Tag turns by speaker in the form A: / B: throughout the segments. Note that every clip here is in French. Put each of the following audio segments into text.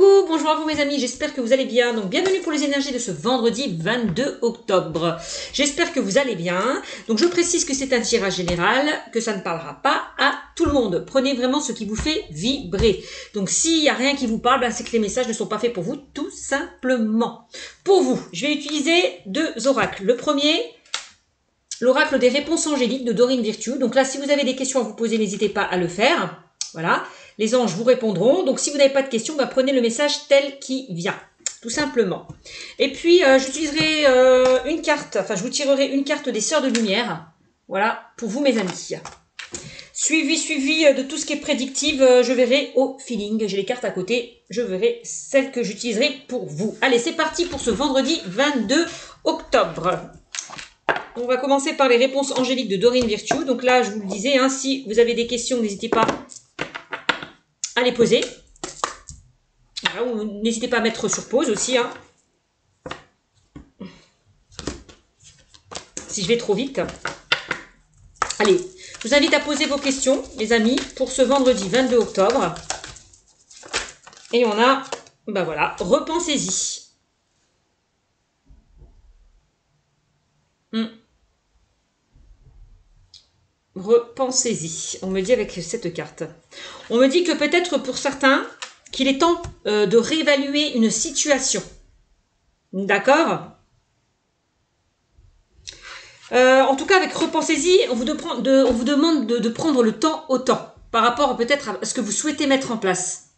A: Coucou, bonjour à vous mes amis, j'espère que vous allez bien. Donc bienvenue pour les énergies de ce vendredi 22 octobre. J'espère que vous allez bien. Donc je précise que c'est un tirage général, que ça ne parlera pas à tout le monde. Prenez vraiment ce qui vous fait vibrer. Donc s'il n'y a rien qui vous parle, c'est que les messages ne sont pas faits pour vous, tout simplement. Pour vous, je vais utiliser deux oracles. Le premier, l'oracle des réponses angéliques de Dorine Virtue. Donc là, si vous avez des questions à vous poser, n'hésitez pas à le faire. Voilà, les anges vous répondront. Donc si vous n'avez pas de questions, prenez le message tel qu'il vient, tout simplement. Et puis j'utiliserai une carte, je vous tirerai une carte des Sœurs de Lumière. Voilà, pour vous mes amis. Suivi de tout ce qui est prédictive, je verrai au feeling. J'ai les cartes à côté, je verrai celles que j'utiliserai pour vous. Allez, c'est parti pour ce vendredi 22 octobre. On va commencer par les réponses angéliques de Dorine Virtue. Donc là, je vous le disais, si vous avez des questions, n'hésitez pas à les poser. Voilà, n'hésitez pas à mettre sur pause aussi. Si je vais trop vite. Allez, je vous invite à poser vos questions, les amis, pour ce vendredi 22 octobre. Et on a, voilà, repensez-y. Repensez-y, on me dit avec cette carte. On me dit que peut-être pour certains, qu'il est temps de réévaluer une situation. D'accord ? En tout cas, avec repensez-y, on vous demande de prendre le temps au temps, par rapport peut-être à ce que vous souhaitez mettre en place.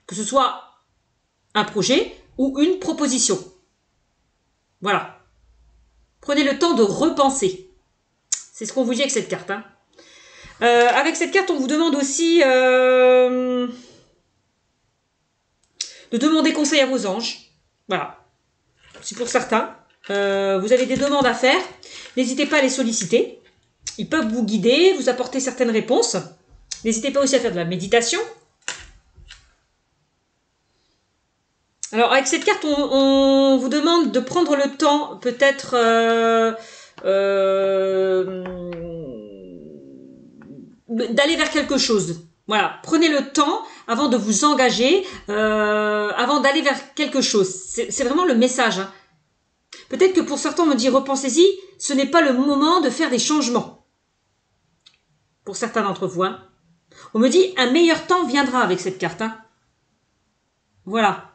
A: Que ce soit un projet ou une proposition. Voilà. Prenez le temps de repenser. C'est ce qu'on vous dit avec cette carte. Avec cette carte, on vous demande aussi de demander conseil à vos anges. Voilà. C'est pour certains. Vous avez des demandes à faire. N'hésitez pas à les solliciter. Ils peuvent vous guider, vous apporter certaines réponses. N'hésitez pas aussi à faire de la méditation. Alors, avec cette carte, on vous demande de prendre le temps, peut-être... d'aller vers quelque chose. Voilà, prenez le temps avant de vous engager, avant d'aller vers quelque chose. C'est vraiment le message. Peut-être que pour certains, on me dit repensez-y, ce n'est pas le moment de faire des changements. Pour certains d'entre vous. On me dit un meilleur temps viendra avec cette carte. Voilà.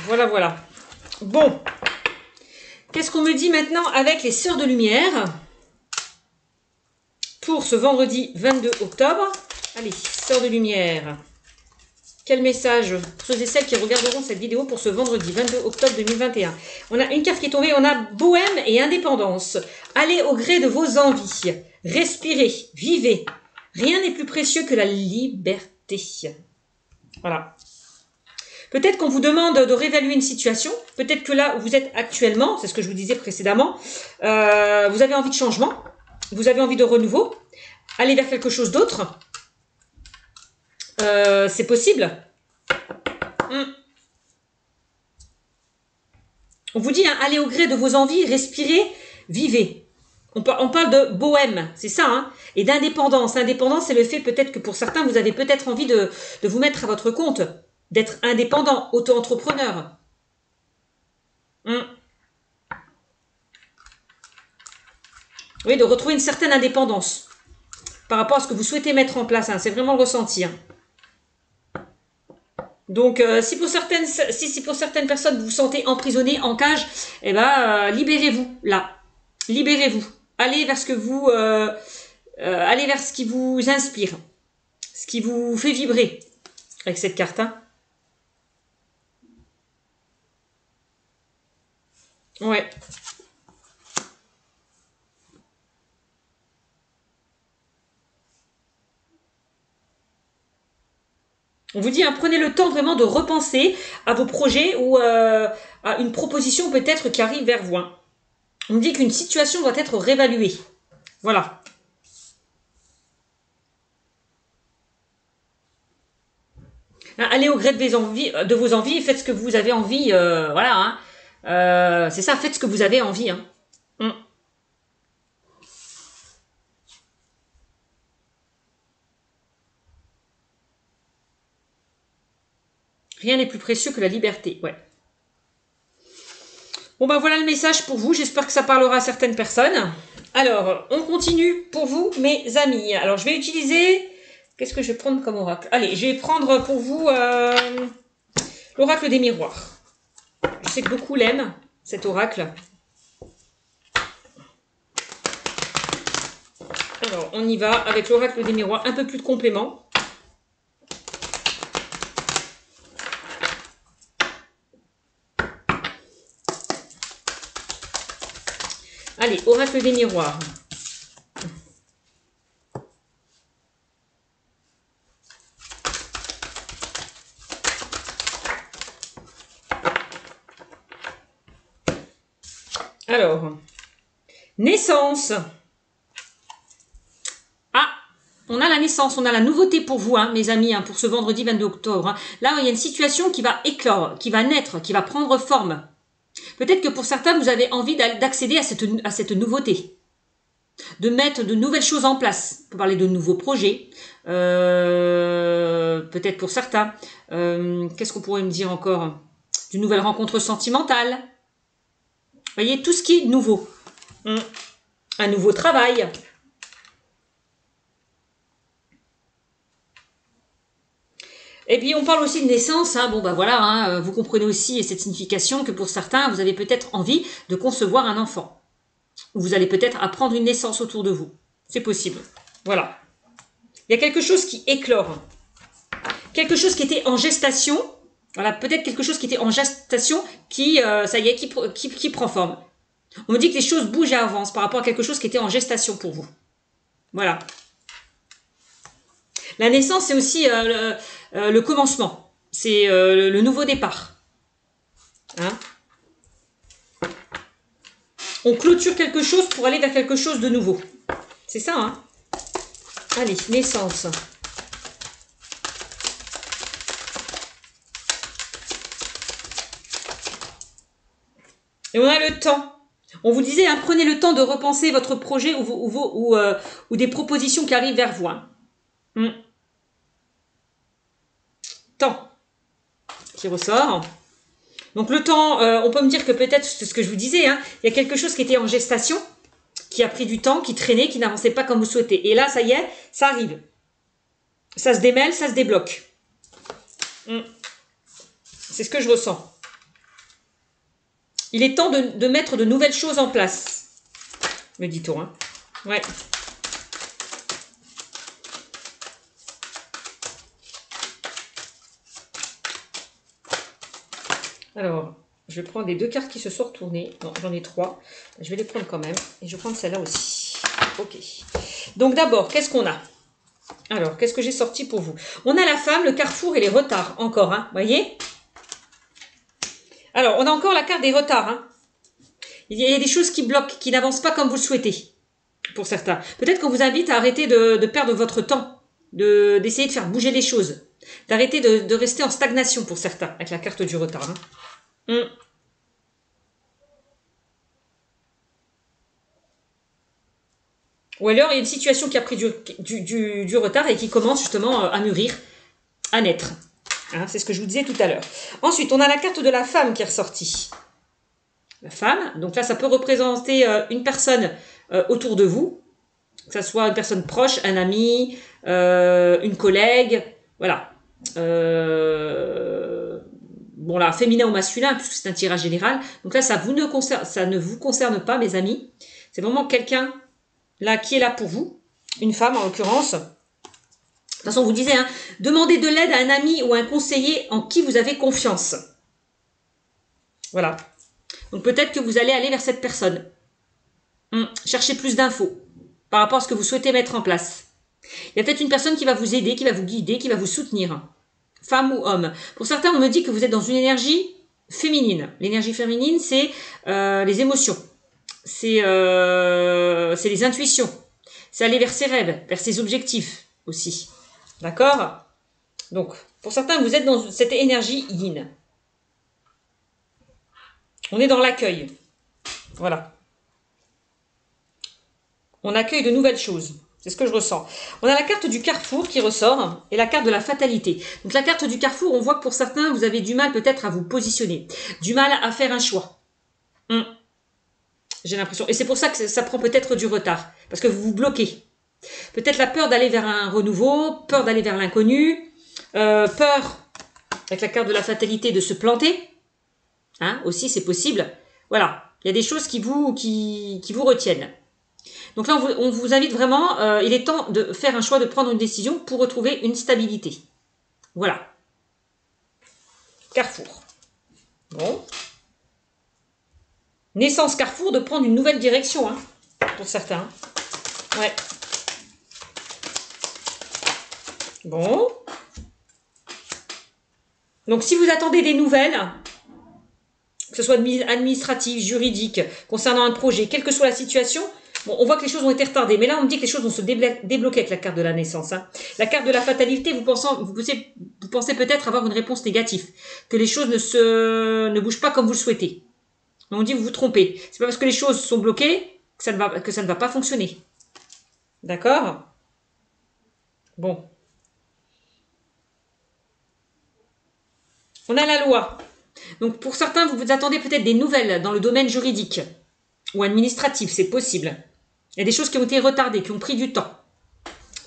A: Voilà. Bon. Qu'est-ce qu'on me dit maintenant avec les Sœurs de Lumière pour ce vendredi 22 octobre? Allez, Sœurs de Lumière. Quel message pour ceux et celles qui regarderont cette vidéo pour ce vendredi 22 octobre 2021? On a une carte qui est tombée, on a Bohème et Indépendance. Allez au gré de vos envies. Respirez, vivez. Rien n'est plus précieux que la liberté. Voilà. Peut-être qu'on vous demande de réévaluer une situation. Peut-être que là où vous êtes actuellement, c'est ce que je vous disais précédemment, vous avez envie de changement, vous avez envie de renouveau, aller vers quelque chose d'autre. C'est possible. On vous dit, allez au gré de vos envies, respirez, vivez. On parle de bohème, c'est ça, et d'indépendance. Indépendance, c'est le fait peut-être que pour certains, vous avez peut-être envie de vous mettre à votre compte. D'être indépendant, auto-entrepreneur. Oui, de retrouver une certaine indépendance par rapport à ce que vous souhaitez mettre en place. C'est vraiment le ressenti. Donc, si pour certaines personnes, vous vous sentez emprisonné, en cage, libérez-vous, là. Libérez-vous. Allez vers ce que vous... allez vers ce qui vous inspire. Ce qui vous fait vibrer. Avec cette carte, Ouais. On vous dit, prenez le temps vraiment de repenser à vos projets ou à une proposition peut-être qui arrive vers vous. On me dit qu'une situation doit être réévaluée. Voilà. Allez au gré de vos envies, faites ce que vous avez envie. Voilà. C'est ça, faites ce que vous avez envie. Rien n'est plus précieux que la liberté, ouais. Bon ben voilà le message pour vous, j'espère que ça parlera à certaines personnes. Alors, on continue pour vous, mes amis. Alors, je vais utiliser... Qu'est-ce que je vais prendre comme oracle? Allez, je vais prendre pour vous l'oracle des miroirs. Je sais que beaucoup l'aiment, cet oracle. Alors, on y va avec l'oracle des miroirs, un peu plus de complément. Allez, oracle des miroirs. Alors, naissance. Ah, on a la naissance, on a la nouveauté pour vous, hein, mes amis, hein, pour ce vendredi 22 octobre. Hein. Là, il y a une situation qui va éclore, qui va naître, qui va prendre forme. Peut-être que pour certains, vous avez envie d'accéder à cette nouveauté. De mettre de nouvelles choses en place. On peut parler de nouveaux projets. Peut-être pour certains. Qu'est-ce qu'on pourrait me dire encore? D'une nouvelle rencontre sentimentale. Vous voyez, tout ce qui est nouveau. Un nouveau travail. Et puis on parle aussi de naissance, hein. Bon ben voilà, hein, vous comprenez aussi cette signification que pour certains, vous avez peut-être envie de concevoir un enfant. Ou vous allez peut-être apprendre une naissance autour de vous. C'est possible. Voilà. Il y a quelque chose qui éclore. Quelque chose qui était en gestation. Voilà, peut-être quelque chose qui était en gestation qui, ça y est, qui prend forme. On me dit que les choses bougent et avancent par rapport à quelque chose qui était en gestation pour vous. Voilà. La naissance, c'est aussi le commencement. C'est le nouveau départ. Hein? On clôture quelque chose pour aller vers quelque chose de nouveau. C'est ça, hein? Allez, naissance. Et on a le temps. On vous disait, hein, prenez le temps de repenser votre projet ou des propositions qui arrivent vers vous. Hein. Temps qui ressort. Donc le temps, on peut me dire que peut-être, c'est ce que je vous disais, hein, il y a quelque chose qui était en gestation, qui a pris du temps, qui traînait, qui n'avançait pas comme vous souhaitez. Et là, ça y est, ça arrive. Ça se démêle, ça se débloque. C'est ce que je ressens. Il est temps de mettre de nouvelles choses en place, me dit-on. Hein. Ouais. Alors, je vais prendre les deux cartes qui se sont retournées. Non, j'en ai trois. Je vais les prendre quand même. Et je vais prendre celle-là aussi. Ok. Donc d'abord, qu'est-ce qu'on a? Alors, qu'est-ce que j'ai sorti pour vous? On a la femme, le carrefour et les retards. Encore, hein. Voyez? Alors, on a encore la carte des retards. Hein. Il y a des choses qui bloquent, qui n'avancent pas comme vous le souhaitez. Pour certains. Peut-être qu'on vous invite à arrêter de perdre votre temps. D'essayer de faire bouger les choses. D'arrêter de rester en stagnation pour certains. Avec la carte du retard. Hein. Ou alors, il y a une situation qui a pris du retard et qui commence justement à mûrir, à naître. Hein, c'est ce que je vous disais tout à l'heure. Ensuite, on a la carte de la femme qui est ressortie. La femme, donc là, ça peut représenter une personne autour de vous, que ce soit une personne proche, un ami, une collègue, voilà. Bon là, féminin ou masculin, puisque c'est un tirage général. Donc là, ça ne vous concerne pas, mes amis. C'est vraiment quelqu'un là qui est là pour vous, une femme en l'occurrence. De toute façon, on vous disait, hein, demandez de l'aide à un ami ou à un conseiller en qui vous avez confiance. Voilà. Donc peut-être que vous allez aller vers cette personne. Cherchez plus d'infos par rapport à ce que vous souhaitez mettre en place. Il y a peut-être une personne qui va vous aider, qui va vous guider, qui va vous soutenir. Femme ou homme. Pour certains, on me dit que vous êtes dans une énergie féminine. L'énergie féminine, c'est les émotions. C'est les intuitions. C'est aller vers ses rêves, vers ses objectifs aussi. D'accord? Donc, pour certains, vous êtes dans cette énergie yin. On est dans l'accueil. Voilà. On accueille de nouvelles choses. C'est ce que je ressens. On a la carte du carrefour qui ressort et la carte de la fatalité. Donc la carte du carrefour, on voit que pour certains, vous avez du mal peut-être à vous positionner. Du mal à faire un choix. J'ai l'impression. Et c'est pour ça que ça prend peut-être du retard. Parce que vous vous bloquez. Peut-être la peur d'aller vers un renouveau, peur d'aller vers l'inconnu, peur, avec la carte de la fatalité, de se planter. Hein, aussi, c'est possible. Voilà. Il y a des choses qui vous retiennent. Donc là, on vous invite vraiment, il est temps de faire un choix, de prendre une décision pour retrouver une stabilité. Voilà. Carrefour. Bon. Naissance Carrefour, de prendre une nouvelle direction, hein, pour certains. Ouais. Bon. Donc, si vous attendez des nouvelles, que ce soit administratif, juridique, concernant un projet, quelle que soit la situation, bon, on voit que les choses ont été retardées. Mais là, on me dit que les choses vont se débloquer avec la carte de la naissance. Hein. La carte de la fatalité, vous pensez peut-être avoir une réponse négative. Que les choses ne bougent pas comme vous le souhaitez. On dit, vous vous trompez. C'est pas parce que les choses sont bloquées que ça ne va pas fonctionner. D'accord? Bon. On a la loi. Donc, pour certains, vous vous attendez peut-être des nouvelles dans le domaine juridique ou administratif, c'est possible. Il y a des choses qui ont été retardées, qui ont pris du temps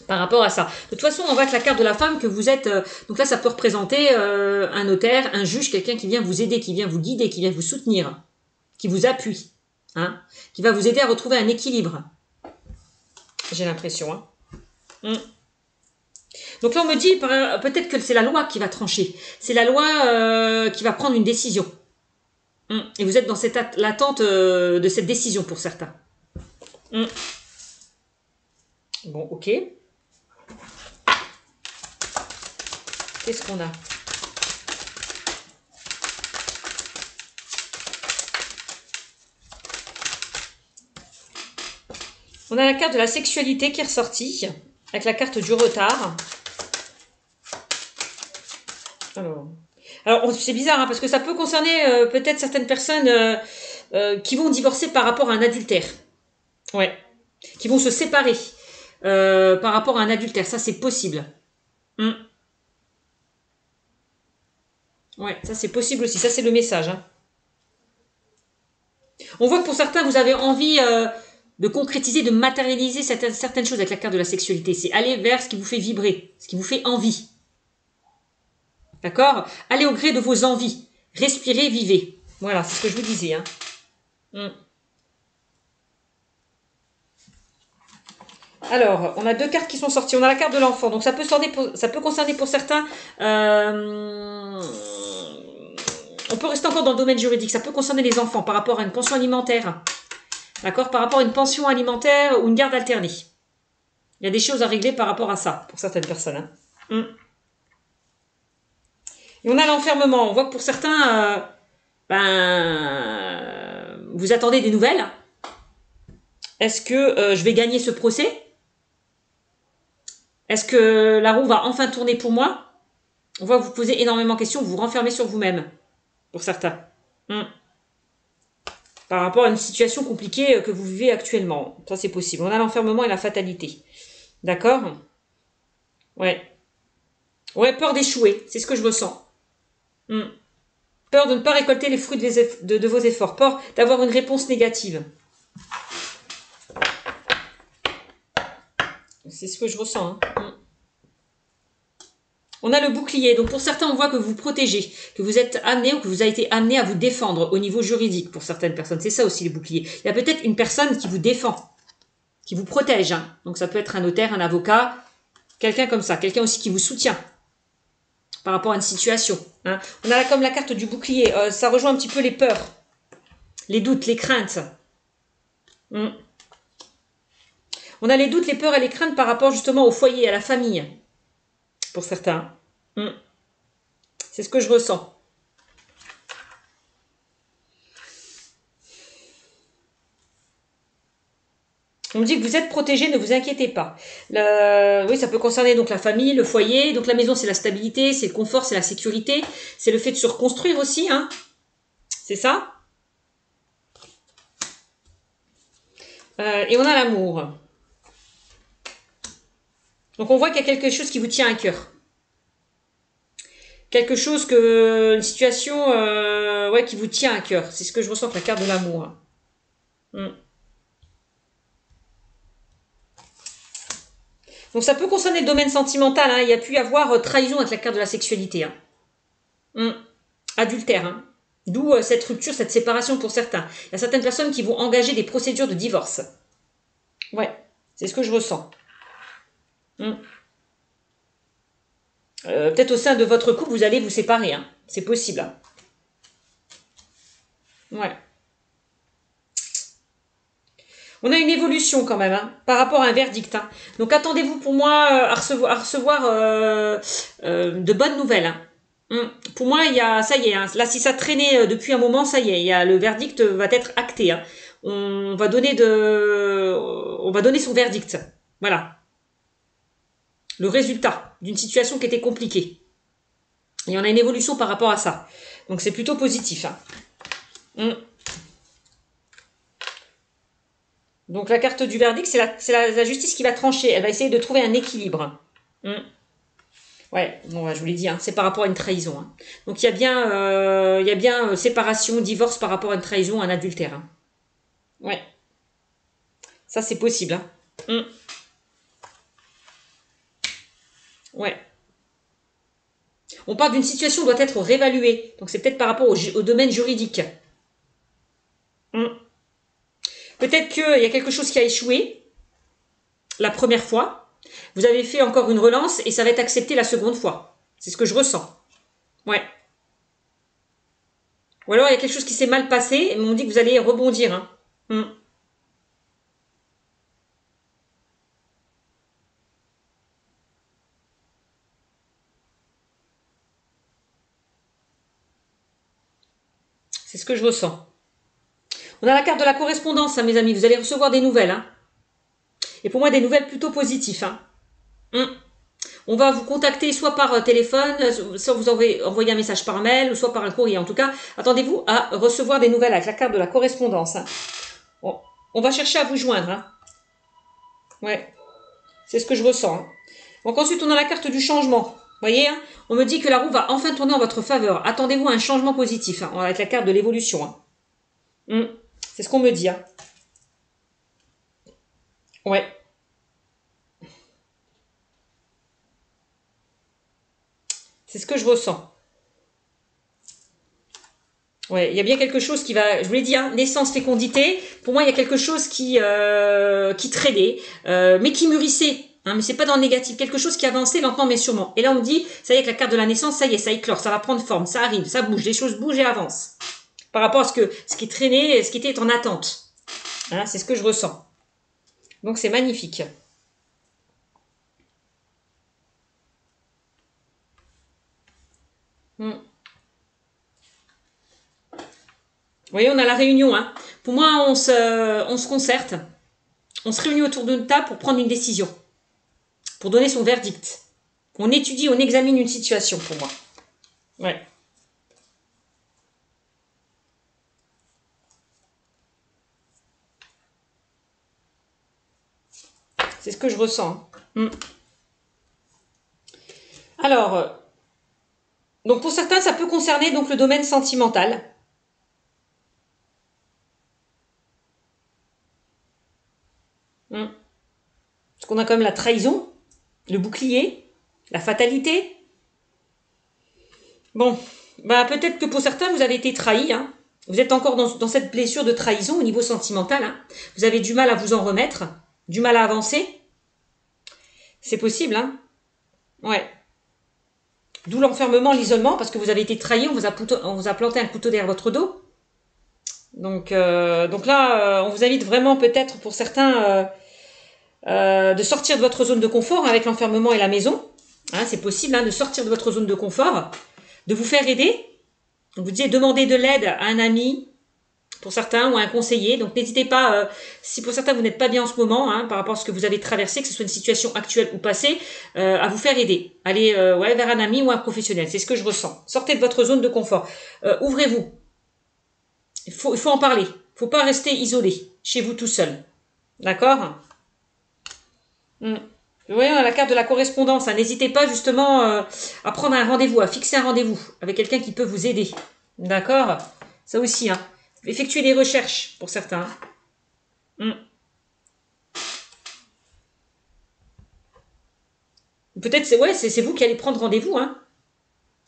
A: par rapport à ça. De toute façon, on voit que la carte de la femme, que vous êtes... donc là, ça peut représenter un notaire, un juge, quelqu'un qui vient vous aider, qui vient vous guider, qui vient vous soutenir, qui vous appuie, hein, qui va vous aider à retrouver un équilibre. J'ai l'impression. Hein. Donc là, on me dit, peut-être que c'est la loi qui va trancher. C'est la loi qui va prendre une décision. Et vous êtes dans l'attente de cette décision pour certains. Bon, ok. Qu'est-ce qu'on a? On a la carte de la sexualité qui est ressortie, avec la carte du retard. Alors c'est bizarre, hein, parce que ça peut concerner peut-être certaines personnes qui vont divorcer par rapport à un adultère. Ouais. Qui vont se séparer par rapport à un adultère. Ça, c'est possible. Ouais, ça, c'est possible aussi. Ça, c'est le message. Hein. On voit que pour certains, vous avez envie de concrétiser, de matérialiser certaines choses avec la carte de la sexualité. C'est aller vers ce qui vous fait vibrer, ce qui vous fait envie. D'accord? Allez au gré de vos envies. Respirez, vivez. Voilà, c'est ce que je vous disais. Hein. Alors, on a deux cartes qui sont sorties. On a la carte de l'enfant. Donc, ça peut concerner pour certains... on peut rester encore dans le domaine juridique. Ça peut concerner les enfants par rapport à une pension alimentaire. D'accord? Par rapport à une pension alimentaire ou une garde alternée. Il y a des choses à régler par rapport à ça, pour certaines personnes. Hein. Et on a l'enfermement. On voit que pour certains, vous attendez des nouvelles. Est-ce que je vais gagner ce procès? Est-ce que la roue va enfin tourner pour moi? On voit que vous posez énormément de questions, vous vous renfermez sur vous-même, pour certains. Par rapport à une situation compliquée que vous vivez actuellement. Ça, c'est possible. On a l'enfermement et la fatalité. D'accord? Ouais. Ouais, peur d'échouer. C'est ce que je ressens. Peur de ne pas récolter les fruits de vos efforts. Peur d'avoir une réponse négative. C'est ce que je ressens. Hein. On a le bouclier. Donc pour certains, on voit que vous protégez, que vous êtes amené ou que vous avez été amené à vous défendre au niveau juridique pour certaines personnes. C'est ça aussi les boucliers. Il y a peut-être une personne qui vous défend, qui vous protège. Hein. Donc ça peut être un notaire, un avocat, quelqu'un comme ça. Quelqu'un aussi qui vous soutient par rapport à une situation. Hein. On a comme la carte du bouclier. Ça rejoint un petit peu les peurs, les doutes, les craintes. On a les doutes, les peurs et les craintes par rapport justement au foyer, à la famille. Pour certains. C'est ce que je ressens. On me dit que vous êtes protégé, ne vous inquiétez pas. Oui, ça peut concerner donc la famille, le foyer. Donc la maison, c'est la stabilité, c'est le confort, c'est la sécurité. C'est le fait de se reconstruire aussi. Hein. C'est ça. Et on a l'amour. Donc on voit qu'il y a quelque chose qui vous tient à cœur. Quelque chose que... Une situation ouais, qui vous tient à cœur. C'est ce que je ressens avec la carte de l'amour. Donc ça peut concerner le domaine sentimental. Hein. Il y a pu y avoir trahison avec la carte de la sexualité. Hein. Adultère. Hein. D'où cette rupture, cette séparation pour certains. Il y a certaines personnes qui vont engager des procédures de divorce. Ouais, c'est ce que je ressens. Peut-être au sein de votre couple, vous allez vous séparer. Hein. C'est possible. Hein. Ouais. On a une évolution quand même, hein, par rapport à un verdict. Hein. Donc attendez-vous pour moi à recevoir de bonnes nouvelles. Hein. Pour moi, il y a, ça y est, hein, là si ça traînait depuis un moment, ça y est, le verdict va être acté. Hein. On va donner son verdict. Voilà. Le résultat d'une situation qui était compliquée. Et on a une évolution par rapport à ça. Donc c'est plutôt positif. Hein. Donc la carte du verdict, c'est la justice qui va trancher. Elle va essayer de trouver un équilibre. Ouais, bon, je vous l'ai dit, hein, c'est par rapport à une trahison. Hein. Donc il y a bien séparation, divorce par rapport à une trahison, un adultère. Hein. Ouais. Ça c'est possible. Hein. Ouais. On parle d'une situation qui doit être réévaluée. Donc c'est peut-être par rapport au domaine juridique. Peut-être qu'il y a quelque chose qui a échoué la première fois. Vous avez fait encore une relance et ça va être accepté la seconde fois. C'est ce que je ressens. Ouais. Ou alors il y a quelque chose qui s'est mal passé et on dit que vous allez rebondir. Hein. C'est ce que je ressens. On a la carte de la correspondance, hein, mes amis. Vous allez recevoir des nouvelles. Hein. Et pour moi, des nouvelles plutôt positives. Hein. On va vous contacter soit par téléphone, soit vous envoyer un message par mail, ou soit par un courrier. En tout cas, attendez-vous à recevoir des nouvelles avec la carte de la correspondance. Hein. Bon, on va chercher à vous joindre. Hein. Ouais, c'est ce que je ressens. Hein. Donc ensuite, on a la carte du changement. Vous voyez, hein, on me dit que la roue va enfin tourner en votre faveur. Attendez-vous à un changement positif. Hein, avec la carte de l'évolution. Hein. C'est ce qu'on me dit. Hein. Ouais. C'est ce que je ressens. Ouais, il y a bien quelque chose qui va, je vous l'ai dit, hein, naissance, fécondité. Pour moi, il y a quelque chose qui traînait, mais qui mûrissait. Hein, mais c'est pas dans le négatif. Quelque chose qui avançait lentement mais sûrement. Et là, on me dit, ça y est, avec la carte de la naissance, ça y est, ça éclore, ça va prendre forme, ça arrive, ça bouge, les choses bougent et avancent. Par rapport à ce qui traînait, ce qui était en attente. Hein, c'est ce que je ressens. Donc, c'est magnifique. Vous voyez, on a la réunion. Hein. Pour moi, on se concerte. On se réunit autour d'une table pour prendre une décision. Pour donner son verdict. On étudie, on examine une situation pour moi. Ouais. C'est ce que je ressens. Alors, donc pour certains, ça peut concerner donc le domaine sentimental. Parce qu'on a quand même la trahison, le bouclier, la fatalité. Bon, bah peut-être que pour certains, vous avez été trahis. Hein. Vous êtes encore dans cette blessure de trahison au niveau sentimental. Hein. Vous avez du mal à vous en remettre, du mal à avancer. C'est possible, hein. Ouais. D'où l'enfermement, l'isolement, parce que vous avez été trahi, on vous a planté un couteau derrière votre dos. Donc là, on vous invite vraiment peut-être pour certains de sortir de votre zone de confort avec l'enfermement et la maison. Hein, c'est possible hein, de sortir de votre zone de confort, de vous faire aider. Vous disiez demander de l'aide à un ami, pour certains, ou à un conseiller. Donc n'hésitez pas, si pour certains vous n'êtes pas bien en ce moment, hein, par rapport à ce que vous avez traversé, que ce soit une situation actuelle ou passée, à vous faire aider. Allez vers un ami ou un professionnel. C'est ce que je ressens. Sortez de votre zone de confort. Ouvrez-vous. Il faut en parler. Il ne faut pas rester isolé, chez vous tout seul. D'accord ? Oui, on a la carte de la correspondance. Hein. N'hésitez pas justement à prendre un rendez-vous, à fixer un rendez-vous avec quelqu'un qui peut vous aider. D'accord? Ça aussi. Hein. Effectuer des recherches pour certains. Peut-être c'est vous qui allez prendre rendez-vous. Hein.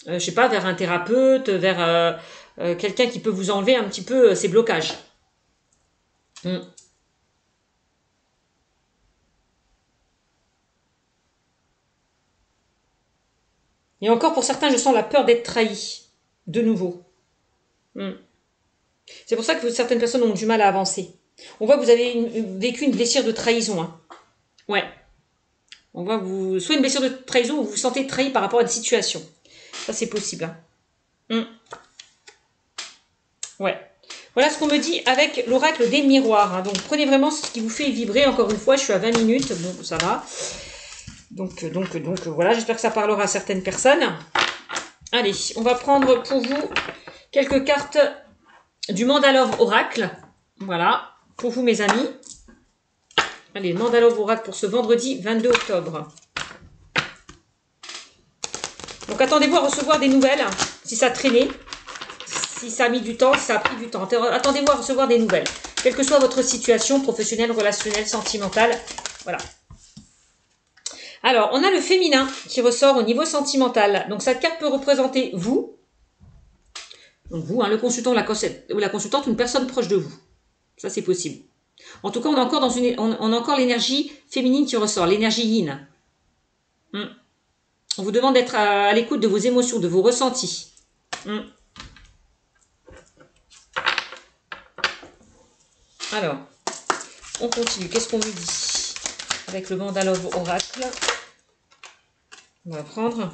A: Je sais pas, vers un thérapeute, vers quelqu'un qui peut vous enlever un petit peu ces blocages. Et encore pour certains, je sens la peur d'être trahi. De nouveau. C'est pour ça que certaines personnes ont du mal à avancer. On voit que vous avez vécu une blessure de trahison. Hein. Ouais. On voit soit une blessure de trahison ou vous vous sentez trahi par rapport à une situation. Ça, c'est possible. Hein. Ouais. Voilà ce qu'on me dit avec l'oracle des miroirs. Hein. Donc, prenez vraiment ce qui vous fait vibrer. Encore une fois, je suis à 20 minutes. Bon, ça va. Donc voilà, j'espère que ça parlera à certaines personnes. Allez, on va prendre pour vous quelques cartes du Mandalove Oracle. Voilà, pour vous mes amis. Allez, Mandalove Oracle pour ce vendredi 22 octobre. Donc attendez-vous à recevoir des nouvelles, si ça traînait, si ça a mis du temps, si ça a pris du temps. Attendez-vous à recevoir des nouvelles, quelle que soit votre situation professionnelle, relationnelle, sentimentale. Voilà. Alors, on a le féminin qui ressort au niveau sentimental. Donc, cette carte peut représenter vous. Donc, vous, hein, le consultant ou la consultante, une personne proche de vous. Ça, c'est possible. En tout cas, on a encore l'énergie féminine qui ressort, l'énergie yin. On vous demande d'être à l'écoute de vos émotions, de vos ressentis. Alors, on continue. Qu'est-ce qu'on me dit avec le Mandalove Oracle? On va prendre.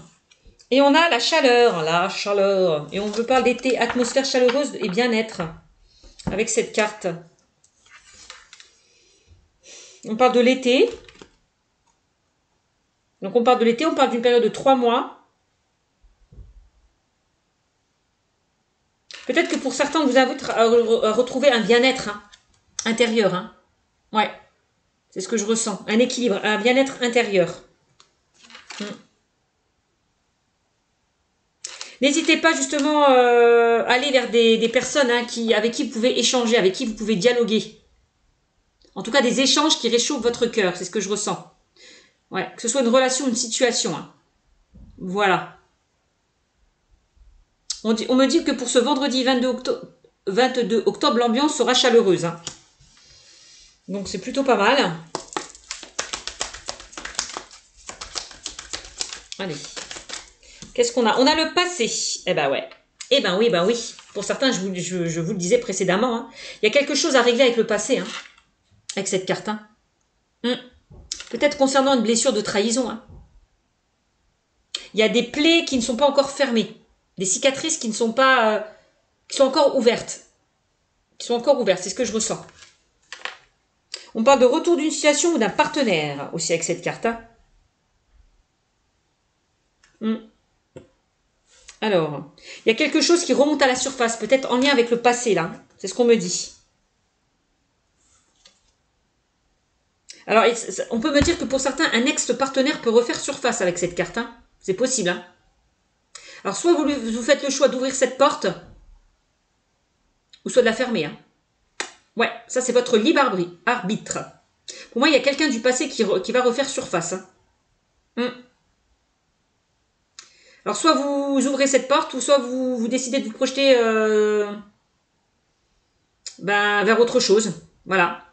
A: Et on a la chaleur, Et on veut parler d'été, atmosphère chaleureuse et bien-être. Avec cette carte. On parle de l'été. Donc on parle de l'été, on parle d'une période de 3 mois. Peut-être que pour certains, on vous invite à retrouver un bien-être intérieur. Hein. Ouais, c'est ce que je ressens. Un équilibre, un bien-être intérieur. N'hésitez pas justement à aller vers des personnes avec qui vous pouvez échanger, avec qui vous pouvez dialoguer. En tout cas, des échanges qui réchauffent votre cœur, c'est ce que je ressens. Ouais, que ce soit une relation ou une situation. Hein. Voilà. On me dit que pour ce vendredi 22 octobre, l'ambiance sera chaleureuse. Hein. Donc c'est plutôt pas mal. Allez. Qu'est-ce qu'on a? On a le passé. Eh ben ouais. Eh ben oui. Pour certains, je vous le disais précédemment. Hein. Il y a quelque chose à régler avec le passé. Hein. Avec cette carte. Hein. Peut-être concernant une blessure de trahison. Hein. Il y a des plaies qui ne sont pas encore fermées. Des cicatrices qui ne sont pas... qui sont encore ouvertes. C'est ce que je ressens. On parle de retour d'une situation ou d'un partenaire aussi avec cette carte. Hein. Alors, il y a quelque chose qui remonte à la surface, peut-être en lien avec le passé, là. C'est ce qu'on me dit. Alors, on peut me dire que pour certains, un ex-partenaire peut refaire surface avec cette carte. Hein. C'est possible. Hein. Alors, soit vous faites le choix d'ouvrir cette porte, ou soit de la fermer. Hein. Ouais, ça c'est votre libre arbitre. Pour moi, il y a quelqu'un du passé qui va refaire surface. Hein. Alors, soit vous ouvrez cette porte, ou soit vous décidez de vous projeter vers autre chose. Voilà.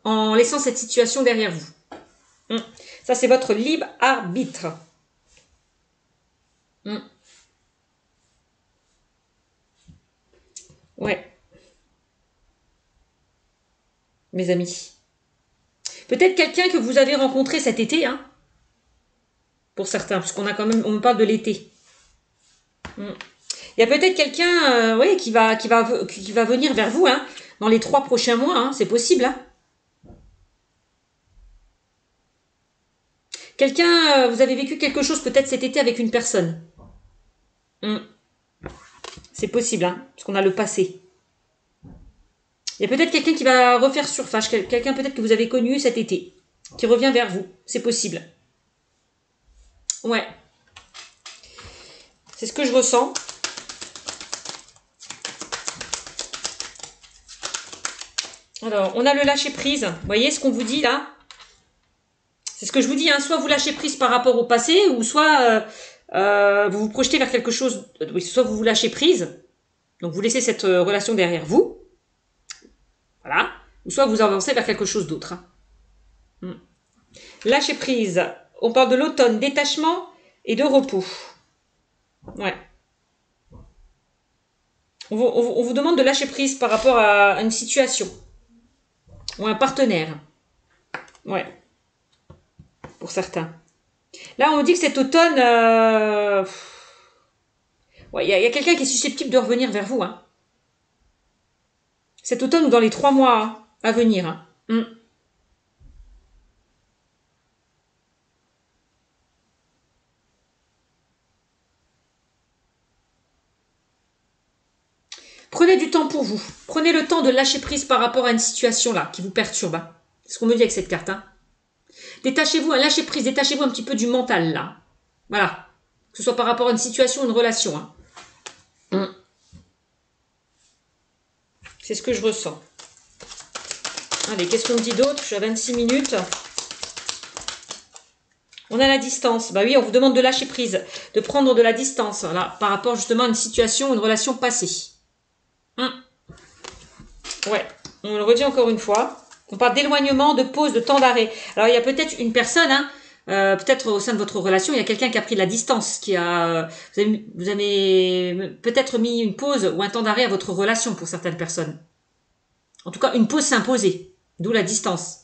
A: En laissant cette situation derrière vous. Ça, c'est votre libre arbitre. Ouais. Mes amis. Peut-être quelqu'un que vous avez rencontré cet été, hein. Pour certains, puisqu'on a quand même, on parle de l'été. Il y a peut-être quelqu'un, qui va venir vers vous, hein, dans les 3 prochains mois, hein, c'est possible, hein. Quelqu'un, vous avez vécu quelque chose peut-être cet été avec une personne. C'est possible, hein, parce qu'on a le passé. Il y a peut-être quelqu'un qui va refaire surface, quelqu'un peut-être que vous avez connu cet été, qui revient vers vous. C'est possible. Ouais. C'est ce que je ressens. Alors, on a le lâcher prise. Vous voyez ce qu'on vous dit là? C'est ce que je vous dis, hein. Soit vous lâchez prise par rapport au passé, ou soit vous vous projetez vers quelque chose. Oui, soit vous vous lâchez prise, donc vous laissez cette relation derrière vous. Voilà. Ou soit vous avancez vers quelque chose d'autre. Hein. Lâcher prise. On parle de l'automne, détachement et de repos. Ouais. On vous demande de lâcher prise par rapport à une situation. Ou un partenaire. Ouais. Pour certains. Là, on nous dit que cet automne... ouais, y a quelqu'un qui est susceptible de revenir vers vous. Hein. Cet automne ou dans les 3 mois à venir. Hein. Prenez du temps pour vous. Prenez le temps de lâcher prise par rapport à une situation là qui vous perturbe. Hein. C'est ce qu'on me dit avec cette carte. Hein. Détachez-vous, lâchez prise, détachez-vous un petit peu du mental là. Voilà. Que ce soit par rapport à une situation ou une relation. Hein. C'est ce que je ressens. Allez, qu'est-ce qu'on me dit d'autre? Je suis à 26 minutes. On a la distance. Bah oui, on vous demande de lâcher prise, de prendre de la distance là, par rapport justement à une situation ou une relation passée. Ouais, on le redit encore une fois. On parle d'éloignement, de pause, de temps d'arrêt. Alors, il y a peut-être une personne, hein, peut-être au sein de votre relation, il y a quelqu'un qui a pris de la distance, qui a, vous avez peut-être mis une pause ou un temps d'arrêt à votre relation pour certaines personnes. En tout cas, une pause s'imposer, d'où la distance.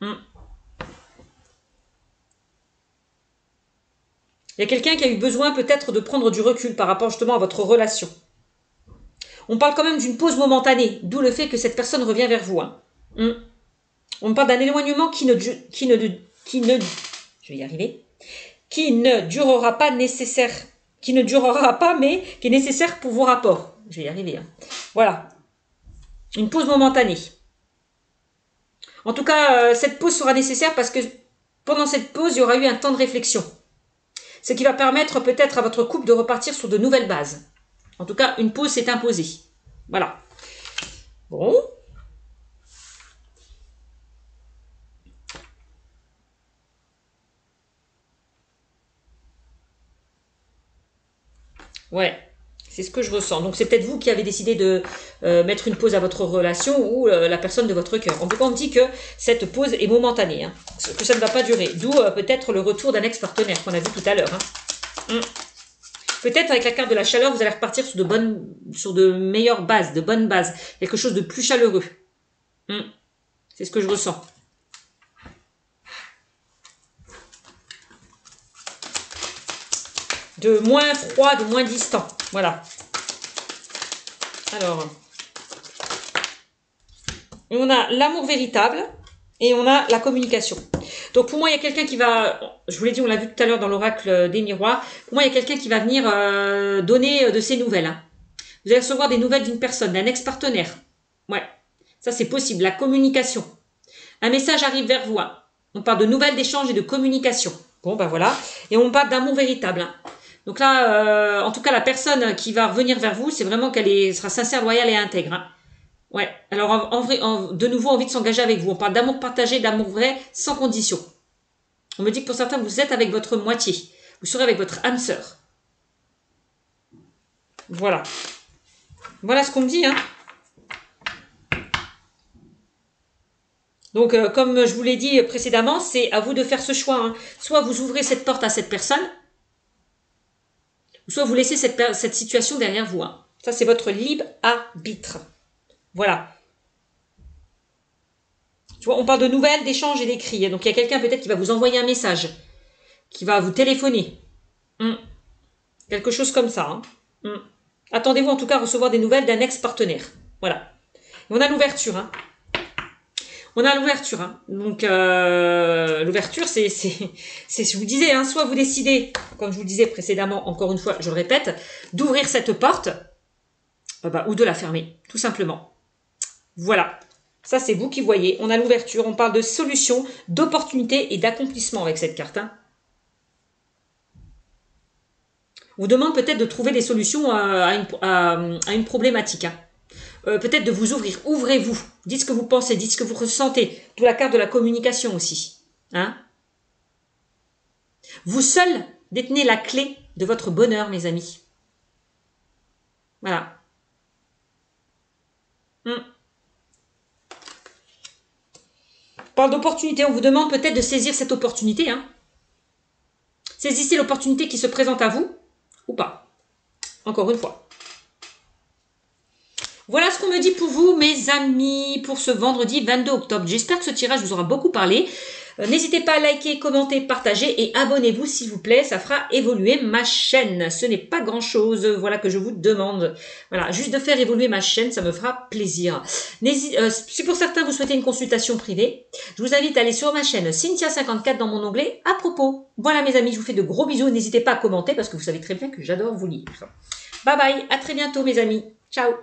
A: Il y a quelqu'un qui a eu besoin peut-être de prendre du recul par rapport justement à votre relation. On parle quand même d'une pause momentanée, d'où le fait que cette personne revient vers vous. Hein. On parle d'un éloignement qui ne, je vais y arriver, qui ne durera pas nécessaire, qui ne durera pas, mais qui est nécessaire pour vos rapports. Je vais y arriver. Hein. Voilà. Une pause momentanée. En tout cas, cette pause sera nécessaire parce que pendant cette pause, il y aura eu un temps de réflexion. Ce qui va permettre peut-être à votre couple de repartir sur de nouvelles bases. En tout cas, une pause s'est imposée. Voilà. Bon. Ouais, c'est ce que je ressens. Donc c'est peut-être vous qui avez décidé de mettre une pause à votre relation ou la personne de votre cœur. En tout cas, on me dit que cette pause est momentanée, hein, que ça ne va pas durer. D'où peut-être le retour d'un ex-partenaire qu'on a vu tout à l'heure. Hein. Peut-être avec la carte de la chaleur, vous allez repartir sur de meilleures bases, de bonnes bases. Quelque chose de plus chaleureux. C'est ce que je ressens. De moins froid, de moins distant. Voilà. Alors, on a l'amour véritable et on a la communication. Donc pour moi, il y a quelqu'un qui va, je vous l'ai dit, on l'a vu tout à l'heure dans l'oracle des miroirs, pour moi, il y a quelqu'un qui va venir donner de ses nouvelles. Hein. Vous allez recevoir des nouvelles d'une personne, d'un ex-partenaire. Ouais, ça c'est possible. La communication. Un message arrive vers vous. Hein. On parle de nouvelles, d'échanges et de communication. Bon, ben voilà. Et on parle d'amour véritable. Hein. Donc là, en tout cas, la personne qui va revenir vers vous, c'est vraiment qu'elle sera sincère, loyale et intègre. Hein. Ouais. Alors, de nouveau, envie de s'engager avec vous. On parle d'amour partagé, d'amour vrai, sans condition. On me dit que pour certains, vous êtes avec votre moitié. Vous serez avec votre âme sœur. Voilà. Voilà ce qu'on me dit. Hein. Donc, comme je vous l'ai dit précédemment, c'est à vous de faire ce choix. Hein. Soit vous ouvrez cette porte à cette personne, soit vous laissez cette situation derrière vous. Hein. Ça, c'est votre libre arbitre. Voilà. Tu vois, on parle de nouvelles, d'échanges et d'écrits. Donc, il y a quelqu'un peut-être qui va vous envoyer un message, qui va vous téléphoner. Quelque chose comme ça. Hein. Attendez-vous en tout cas à recevoir des nouvelles d'un ex-partenaire. Voilà. Et on a l'ouverture. Hein. On a l'ouverture. Hein. Donc, l'ouverture, c'est, je vous disais, hein, soit vous décidez, comme je vous le disais précédemment, encore une fois, je le répète, d'ouvrir cette porte, ou de la fermer, tout simplement. Voilà. Ça, c'est vous qui voyez. On a l'ouverture. On parle de solution, d'opportunité et d'accomplissement avec cette carte. Hein. On vous demande peut-être de trouver des solutions à une problématique. Hein. Peut-être de vous ouvrir. Ouvrez-vous. Dites ce que vous pensez, dites ce que vous ressentez. D'où la carte de la communication aussi. Hein? Vous seul détenez la clé de votre bonheur, mes amis. Voilà. On parle d'opportunité. On vous demande peut-être de saisir cette opportunité. Hein. Saisissez l'opportunité qui se présente à vous ou pas. Encore une fois. Voilà ce qu'on me dit pour vous, mes amis, pour ce vendredi 22 octobre. J'espère que ce tirage vous aura beaucoup parlé. N'hésitez pas à liker, commenter, partager et abonnez-vous s'il vous plaît. Ça fera évoluer ma chaîne. Ce n'est pas grand-chose, voilà, que je vous demande. Voilà, juste de faire évoluer ma chaîne, ça me fera plaisir. Si pour certains vous souhaitez une consultation privée, je vous invite à aller sur ma chaîne Cynthia54 dans mon onglet à propos. Voilà mes amis, je vous fais de gros bisous. N'hésitez pas à commenter parce que vous savez très bien que j'adore vous lire. Bye bye, à très bientôt mes amis. Ciao.